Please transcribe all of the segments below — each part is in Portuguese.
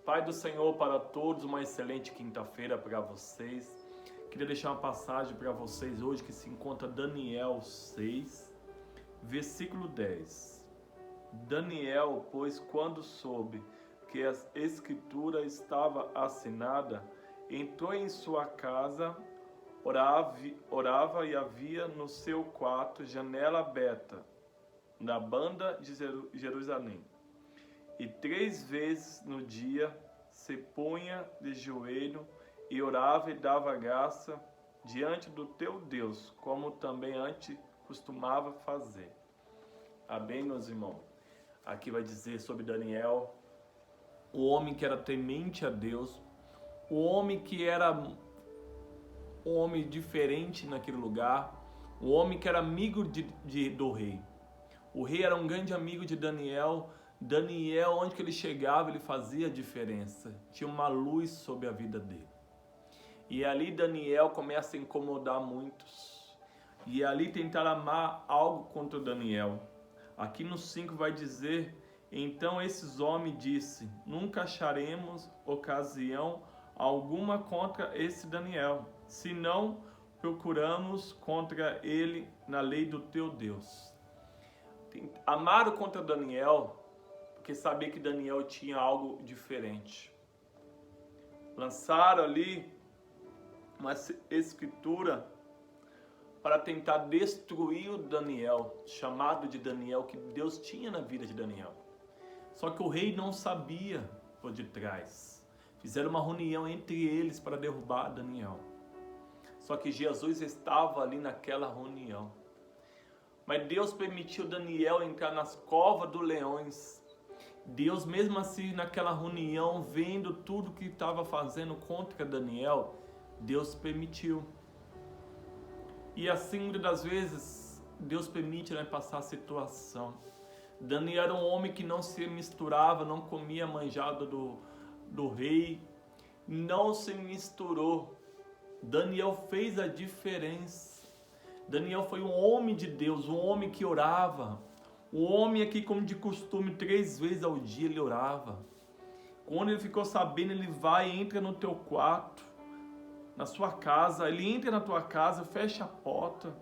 Pai do Senhor para todos, uma excelente quinta-feira para vocês. Queria deixar uma passagem para vocês hoje que se encontra Daniel 6, versículo 10. Daniel, pois, quando soube que a escritura estava assinada, entrou em sua casa, orava e havia no seu quarto janela aberta, na banda de Jerusalém. E 3 vezes no dia se punha de joelho e orava e dava graça diante do teu Deus, como também antes costumava fazer. Amém, meus irmãos? Aqui vai dizer sobre Daniel, o homem que era temente a Deus, o homem que era um homem diferente naquele lugar, o homem que era amigo do rei. O rei era um grande amigo de Daniel. Daniel, onde que ele chegava, ele fazia a diferença. Tinha uma luz sobre a vida dele. E ali Daniel começa a incomodar muitos. E ali tentar amar algo contra Daniel. Aqui no 5 vai dizer: então esses homens disse, nunca acharemos ocasião alguma contra esse Daniel, se não procuramos contra ele na lei do teu Deus. Amaram contra Daniel porque sabia que Daniel tinha algo diferente. Lançaram ali uma escritura para tentar destruir o Daniel, chamado de Daniel, que Deus tinha na vida de Daniel. Só que o rei não sabia por detrás. Fizeram uma reunião entre eles para derrubar Daniel. Só que Jesus estava ali naquela reunião. Mas Deus permitiu Daniel entrar nas covas dos leões. Deus, mesmo assim, naquela reunião, vendo tudo que estava fazendo contra Daniel, Deus permitiu. E assim, muitas das vezes, Deus permite passar a situação. Daniel era um homem que não se misturava, não comia manjada do rei, não se misturou. Daniel fez a diferença. Daniel foi um homem de Deus, um homem que orava. O homem aqui, como de costume, 3 vezes ao dia ele orava. Quando ele ficou sabendo, ele vai e entra no teu quarto, na sua casa. Ele entra na tua casa, fecha a porta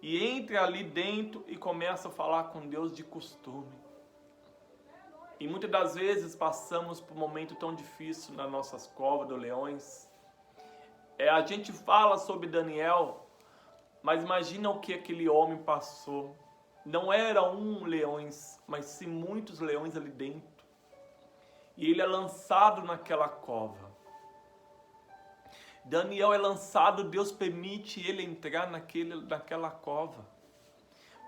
e entra ali dentro e começa a falar com Deus de costume. E muitas das vezes passamos por um momento tão difícil nas nossas covas dos leões. A gente fala sobre Daniel, mas imagina o que aquele homem passou. Não era leões, mas sim muitos leões ali dentro. E ele é lançado naquela cova. Daniel é lançado, Deus permite ele entrar naquela cova.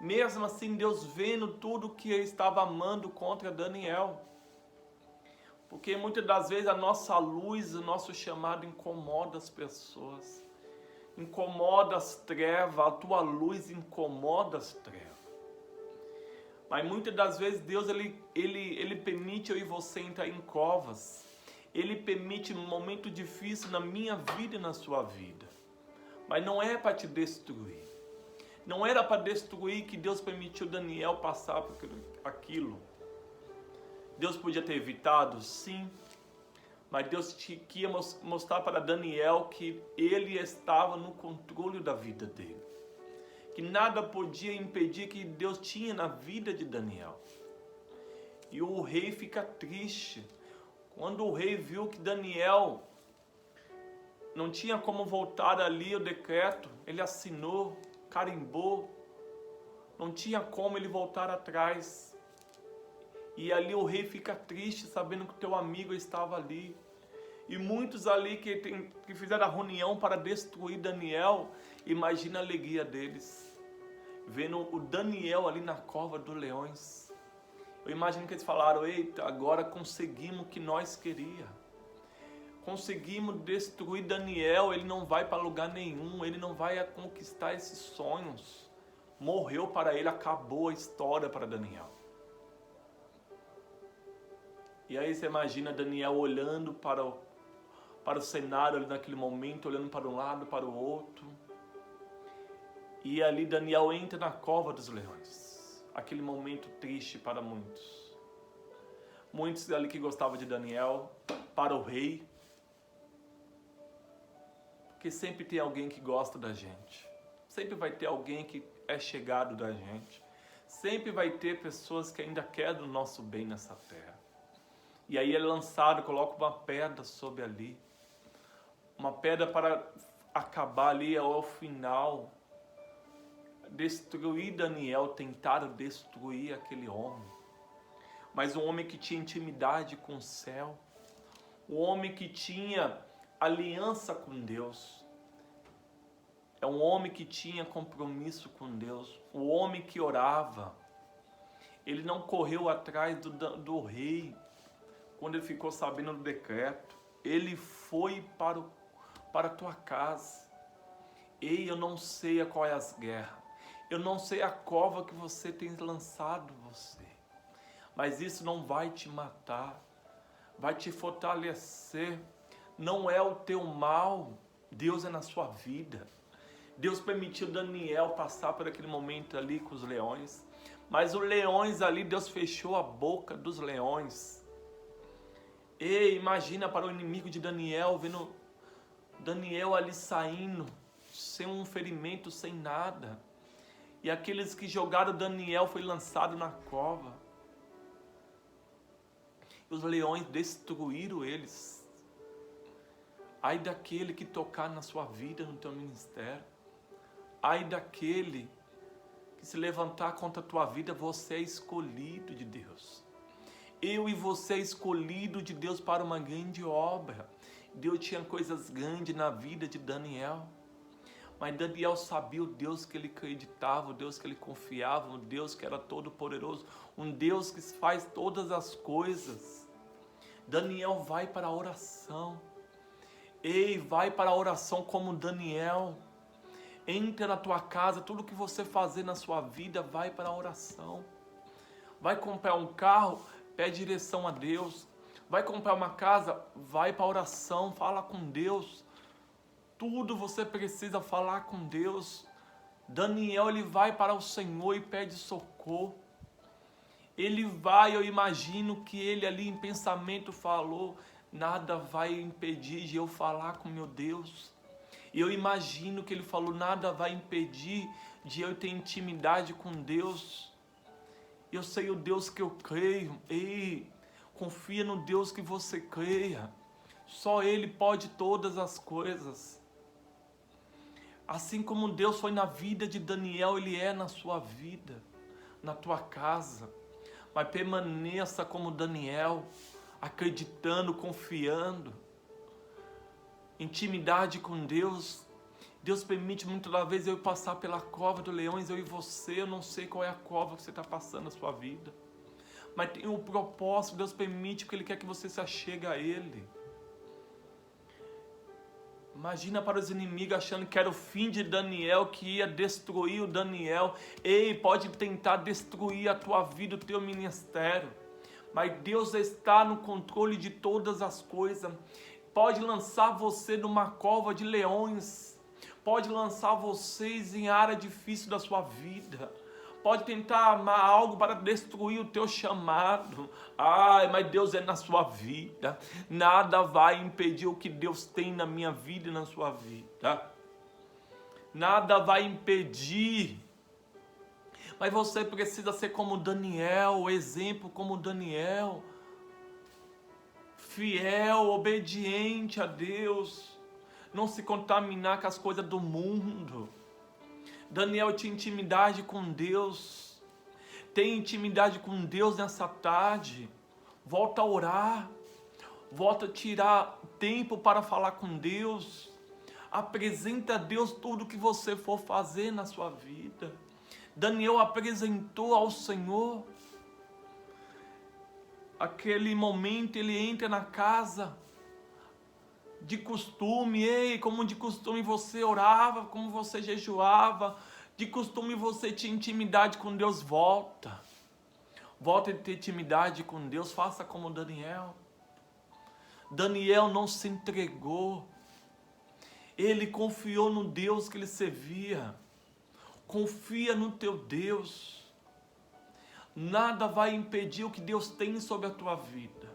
Mesmo assim, Deus vendo tudo que ele estava amando contra Daniel. Porque muitas das vezes a nossa luz, o nosso chamado incomoda as pessoas. Incomoda as trevas, a tua luz incomoda as trevas. Mas muitas das vezes Deus ele permite eu e você entrar em covas. Ele permite um momento difícil na minha vida e na sua vida. Mas não é para te destruir. Não era para destruir que Deus permitiu Daniel passar por aquilo. Deus podia ter evitado? Sim. Mas Deus queria mostrar para Daniel que ele estava no controle da vida dele. Que nada podia impedir que Deus tinha na vida de Daniel. E o rei fica triste. Quando o rei viu que Daniel não tinha como voltar ali o decreto, ele assinou, carimbou, não tinha como ele voltar atrás. E ali o rei fica triste, sabendo que o teu amigo estava ali. E muitos ali que fizeram a reunião para destruir Daniel, imagina a alegria deles. Vendo o Daniel ali na cova dos leões. Eu imagino que eles falaram: eita, agora conseguimos o que nós queríamos. Conseguimos destruir Daniel, ele não vai para lugar nenhum, ele não vai conquistar esses sonhos. Morreu para ele, acabou a história para Daniel. E aí você imagina Daniel olhando para o cenário ali naquele momento, olhando para um lado, para o outro. E ali Daniel entra na cova dos leões. Aquele momento triste para muitos. muitos ali que gostavam de Daniel, para o rei. Porque sempre tem alguém que gosta da gente. Sempre vai ter alguém que é chegado da gente. Sempre vai ter pessoas que ainda querem o nosso bem nessa terra. E aí é lançado, coloca uma pedra sobre ali. Uma pedra para acabar ali ao final. Destruir Daniel, tentaram destruir aquele homem. Mas um homem que tinha intimidade com o céu. Um homem que tinha aliança com Deus. É um homem que tinha compromisso com Deus. O homem que orava. Ele não correu atrás do rei quando ele ficou sabendo do decreto. Ele foi para a tua casa. Ei, eu não sei qual é as guerras. Eu não sei a cova que você tem lançado você. Mas isso não vai te matar. Vai te fortalecer. Não é o teu mal. Deus é na sua vida. Deus permitiu Daniel passar por aquele momento ali com os leões. Mas os leões ali, Deus fechou a boca dos leões. E imagina para o inimigo de Daniel, vendo Daniel ali saindo, sem um ferimento, sem nada. E aqueles que jogaram Daniel foi lançado na cova. E os leões destruíram eles. Ai daquele que tocar na sua vida, no teu ministério. Ai daquele que se levantar contra a tua vida, você é escolhido de Deus. Eu e você é escolhido de Deus para uma grande obra. Deus tinha coisas grandes na vida de Daniel. Mas Daniel sabia o Deus que ele acreditava, o Deus que ele confiava, o Deus que era todo poderoso, um Deus que faz todas as coisas. Daniel vai para a oração. Ei, vai para a oração como Daniel. Entra na tua casa, tudo que você fazer na sua vida, vai para a oração. Vai comprar um carro, pede direção a Deus. Vai comprar uma casa, vai para a oração, fala com Deus. Tudo você precisa falar com Deus. Daniel, ele vai para o Senhor e pede socorro. Ele vai, eu imagino que ele ali em pensamento falou, nada vai impedir de eu falar com meu Deus. E eu imagino que ele falou, nada vai impedir de eu ter intimidade com Deus. Eu sei o Deus que eu creio. Ei, confia no Deus que você creia. Só Ele pode todas as coisas. Assim como Deus foi na vida de Daniel, Ele é na sua vida, na tua casa. Mas permaneça como Daniel, acreditando, confiando. Intimidade com Deus. Deus permite muitas das vezes eu passar pela cova dos leões, eu e você. Eu não sei qual é a cova que você está passando na sua vida. Mas tem um propósito, Deus permite porque Ele quer que você se achegue a Ele. Imagina para os inimigos achando que era o fim de Daniel, que ia destruir o Daniel. Ei, pode tentar destruir a tua vida, o teu ministério. Mas Deus está no controle de todas as coisas. Pode lançar você numa cova de leões. Pode lançar vocês em área difícil da sua vida. Pode tentar armar algo para destruir o teu chamado. Ai, mas Deus é na sua vida. Nada vai impedir o que Deus tem na minha vida e na sua vida. Nada vai impedir. Mas você precisa ser como Daniel, o exemplo como Daniel. Fiel, obediente a Deus. Não se contaminar com as coisas do mundo. Daniel tinha intimidade com Deus. Tem intimidade com Deus nessa tarde. Volta a orar. Volta a tirar tempo para falar com Deus. Apresenta a Deus tudo que você for fazer na sua vida. Daniel apresentou ao Senhor. Aquele momento ele entra na casa. De costume, ei, como de costume você orava, como você jejuava, de costume você tinha intimidade com Deus, volta a ter intimidade com Deus, faça como Daniel. Daniel não se entregou, ele confiou no Deus que ele servia. Confia no teu Deus. Nada vai impedir o que Deus tem sobre a tua vida.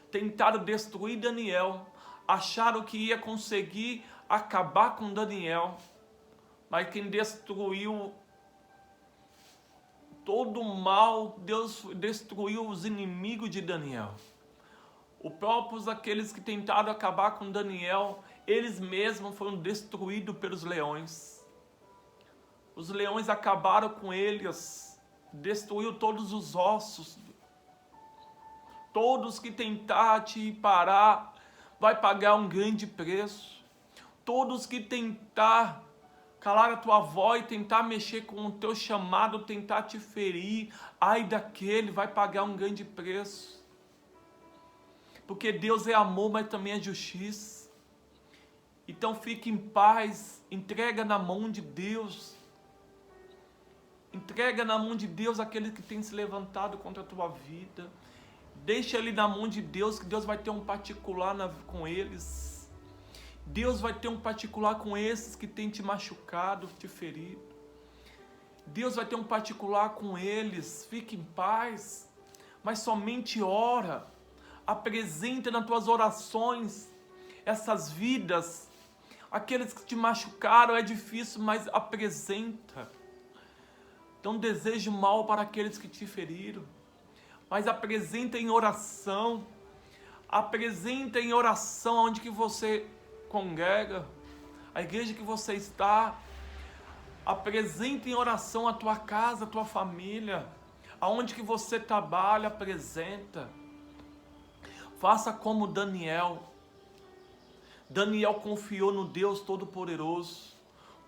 Tentaram destruir Daniel, acharam que ia conseguir acabar com Daniel, mas quem destruiu todo o mal, Deus destruiu os inimigos de Daniel. Os próprios aqueles que tentaram acabar com Daniel, eles mesmos foram destruídos pelos leões. Os leões acabaram com eles, destruiu todos os ossos. Todos que tentar te parar, vai pagar um grande preço. Todos que tentar calar a tua voz, tentar mexer com o teu chamado, tentar te ferir, ai daquele, vai pagar um grande preço. Porque Deus é amor, mas também é justiça. Então fique em paz, entrega na mão de Deus. Entrega na mão de Deus aquele que tem se levantado contra a tua vida. Deixa ele na mão de Deus, que Deus vai ter um particular com eles. Deus vai ter um particular com esses que tem te machucado, te ferido. Deus vai ter um particular com eles. Fique em paz, mas somente ora. Apresenta nas tuas orações essas vidas. Aqueles que te machucaram é difícil, mas apresenta. Não deseje mal para aqueles que te feriram, mas apresenta em oração. Apresenta em oração onde que você congrega, a igreja que você está. Apresenta em oração a tua casa, a tua família, aonde que você trabalha, apresenta. Faça como Daniel. Daniel confiou no Deus Todo-Poderoso,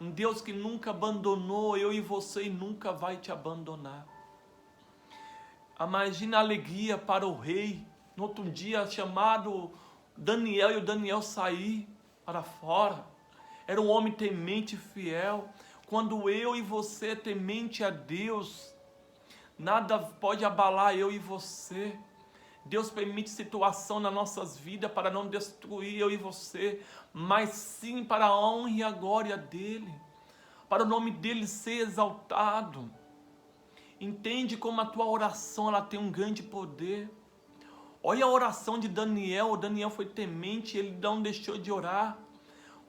um Deus que nunca abandonou eu e você e nunca vai te abandonar. Imagina a alegria para o rei, no outro dia chamado Daniel, e o Daniel sair para fora. Era um homem temente e fiel. Quando eu e você é temente a Deus, nada pode abalar eu e você. Deus permite situação nas nossas vidas para não destruir eu e você, mas sim para a honra e a glória dEle, para o nome dEle ser exaltado. Entende como a tua oração ela tem um grande poder. Olha a oração de Daniel. Daniel foi temente, ele não deixou de orar.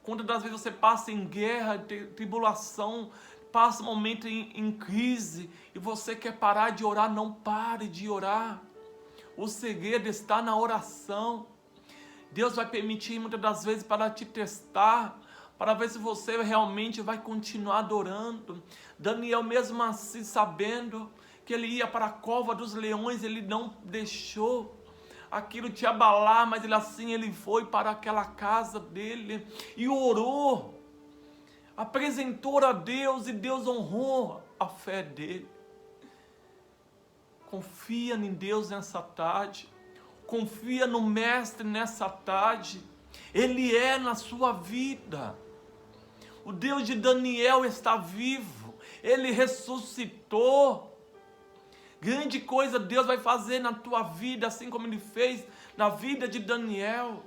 Quantas das vezes você passa em guerra, tribulação, passa um momento em crise, e você quer parar de orar, não pare de orar. O segredo está na oração. Deus vai permitir muitas das vezes para te testar, para ver se você realmente vai continuar adorando. Daniel, mesmo assim, sabendo que ele ia para a cova dos leões, ele não deixou aquilo te abalar, mas ele foi para aquela casa dele e orou, apresentou a Deus, e Deus honrou a fé dele. Confia em Deus nessa tarde, confia no Mestre nessa tarde, Ele é na sua vida. O Deus de Daniel está vivo, Ele ressuscitou. Grande coisa Deus vai fazer na tua vida, assim como Ele fez na vida de Daniel.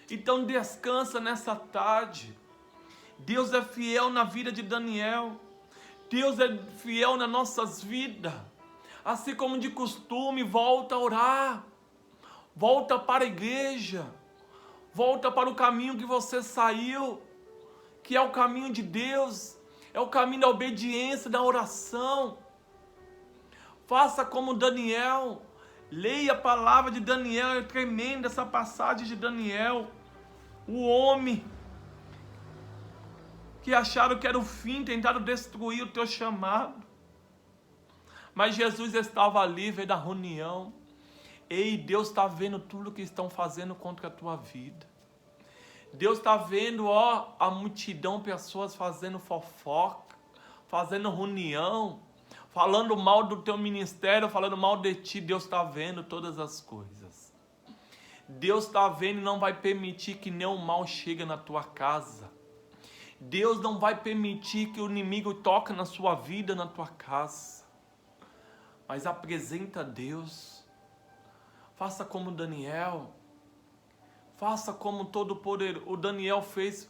Então descansa nessa tarde. Deus é fiel na vida de Daniel, Deus é fiel nas nossas vidas. Assim como de costume, volta a orar, volta para a igreja, volta para o caminho que você saiu, que é o caminho de Deus, é o caminho da obediência, da oração. Faça como Daniel, leia a palavra de Daniel, é tremenda essa passagem de Daniel, o homem que acharam que era o fim, tentaram destruir o teu chamado. Mas Jesus estava ali, veio da reunião. Ei, Deus está vendo tudo que estão fazendo contra a tua vida. Deus está vendo, a multidão, pessoas fazendo fofoca, fazendo reunião, falando mal do teu ministério, falando mal de ti. Deus está vendo todas as coisas. Deus está vendo e não vai permitir que nenhum mal chegue na tua casa. Deus não vai permitir que o inimigo toque na sua vida, na tua casa. Mas apresenta a Deus. Faça como Daniel. Faça como Todo-Poderoso. O Daniel fez,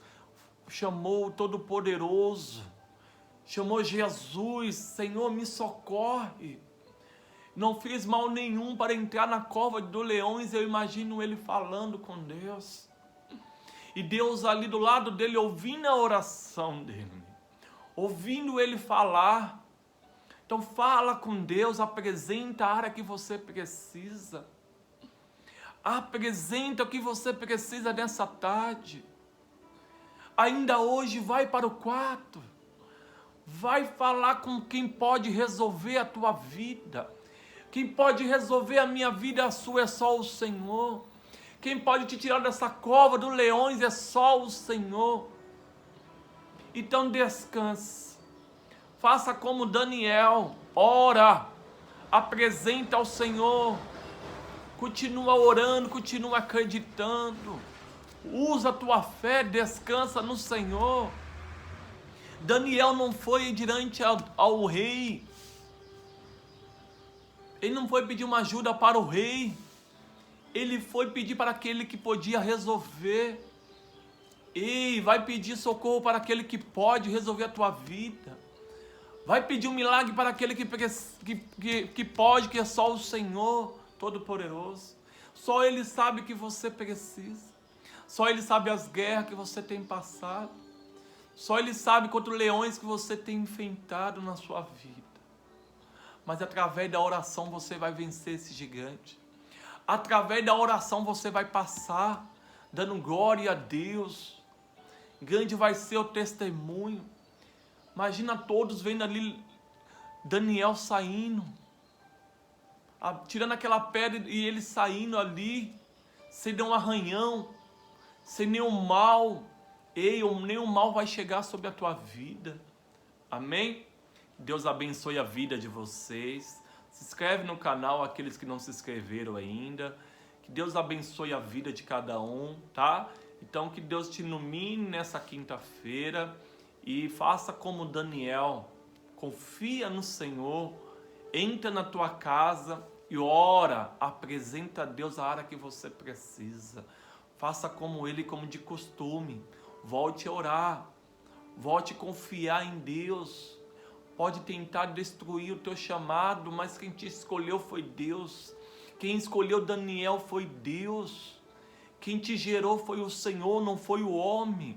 chamou o Todo-Poderoso. Chamou Jesus. Senhor, me socorre. não fez mal nenhum para entrar na cova dos leões. Eu imagino ele falando com Deus. E Deus ali do lado dele, ouvindo a oração dele, ouvindo ele falar. Então fala com Deus, apresenta a área que você precisa. Apresenta o que você precisa nessa tarde. Ainda hoje vai para o quarto. Vai falar com quem pode resolver a tua vida. Quem pode resolver a minha vida, a sua, é só o Senhor. Quem pode te tirar dessa cova dos leões é só o Senhor. Então descanse. Faça como Daniel. Ora. Apresenta ao Senhor. Continua orando, continua acreditando. Usa a tua fé, descansa no Senhor. Daniel não foi diante ao rei. Ele não foi pedir uma ajuda para o rei. Ele foi pedir para aquele que podia resolver. Ei, vai pedir socorro para aquele que pode resolver a tua vida. Vai pedir um milagre para aquele que pode, que é só o Senhor Todo-Poderoso. Só Ele sabe o que você precisa. Só Ele sabe as guerras que você tem passado. Só Ele sabe quantos leões que você tem enfrentado na sua vida. Mas através da oração você vai vencer esse gigante. Através da oração você vai passar, dando glória a Deus. Grande vai ser o testemunho. Imagina todos vendo ali Daniel saindo, tirando aquela pedra e ele saindo ali, sem nenhum arranhão, sem nenhum mal. Ei, nenhum mal vai chegar sobre a tua vida. Amém? Deus abençoe a vida de vocês. Se inscreve no canal, aqueles que não se inscreveram ainda. Que Deus abençoe a vida de cada um, tá? Então que Deus te ilumine nessa quinta-feira. E faça como Daniel. Confia no Senhor. Entra na tua casa e ora. Apresenta a Deus a área que você precisa. Faça como ele, como de costume. Volte a orar. Volte a confiar em Deus. Pode tentar destruir o teu chamado, mas quem te escolheu foi Deus. Quem escolheu Daniel foi Deus. Quem te gerou foi o Senhor, não foi o homem.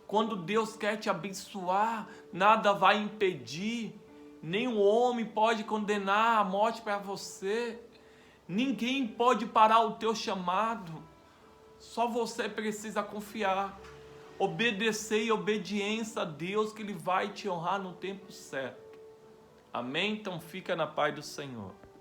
Quando Deus quer te abençoar, nada vai impedir. Nenhum homem pode condenar a morte para você. Ninguém pode parar o teu chamado. Só você precisa confiar. Obedecer e obediência a Deus, que Ele vai te honrar no tempo certo. Amém? Então fica na paz do Senhor.